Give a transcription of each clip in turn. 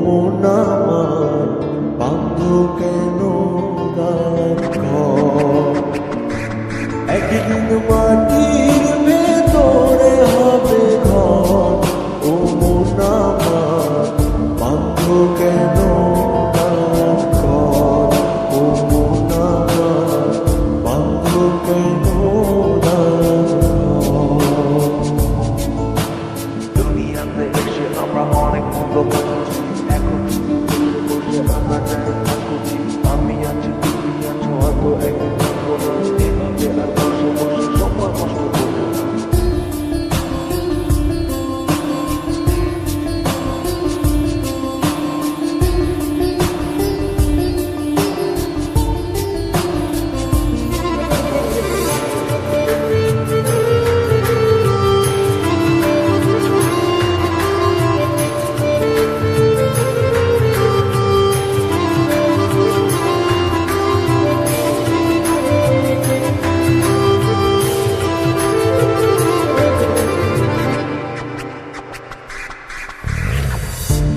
মন আমার বান্ধ কেন ঘর? একদিন মাটির ভেতরে হবে ঘর, ও মন আমার বান্ধ কেন ঘর? ও মন আমার বান্ধ কেন দুনিয়াতে এসে আমরা অনেক মন্দ করছি, এখন বসে আমরা চাই থাকুছি। আমি আছি, তুমি আছো, হয়তো একদিন থাকবো না। এভাবে আর বসে বসে সময় নষ্ট করবো না।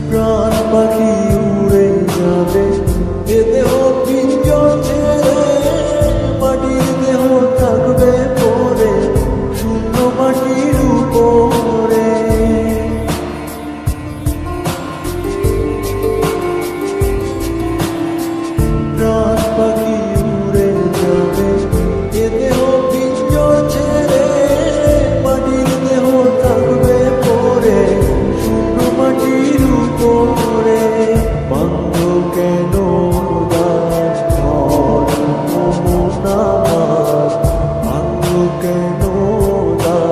প্রাণ পাখি উড়ে যাবে, এ দেহ পিঞ্জর ছেড়ে, মাটির দেহ থাকবে পড়ে শূন্য মাটির উপরে। প্রাণ পাখি উড়ে যাবে, এ দেহ পিঞ্জর ছেড়ে, মাটির দেহ থাকবে পড়ে শূন্য মাটির উপরে। বান্ধ কেন ঘর, ও মন আমার বান্ধ কেন ঘর?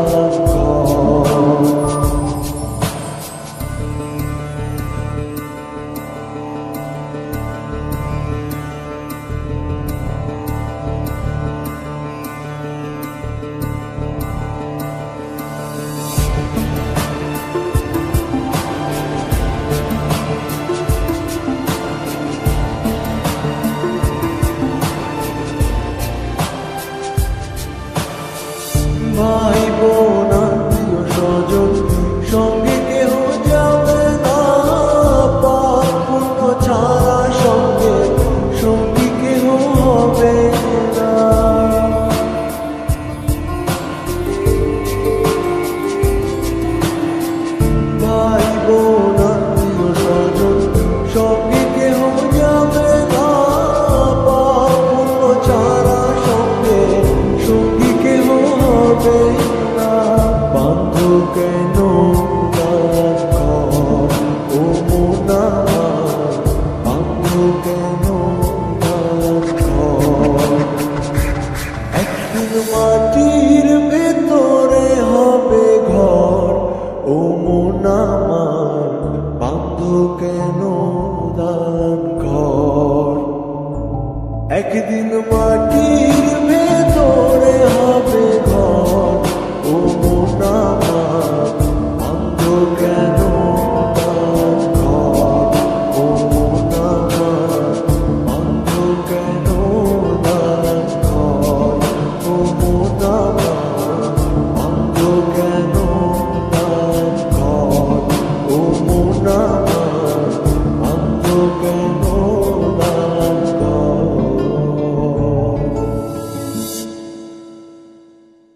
ভাই বোন আত্মীয় স্বজন সঙ্গে কেহ যাবে না, পাপ পুণ্য ছাড়া সঙ্গে সঙ্গী কেহ হবে না। ভাই বোন আত্মীয় স্বজন সঙ্গে কেহ যাবে না, পাপ পুণ্য ছাড়া সঙ্গে সঙ্গী কেহ হবে না। বান্ধ কেন ঘর, ও মন আমার বান্ধ কেন ঘর? একদিন মাটির ভেতরে হবে ঘর, ও মন আমার বান্ধ কেন ঘর? একদিন মাটির ভেতরে হবে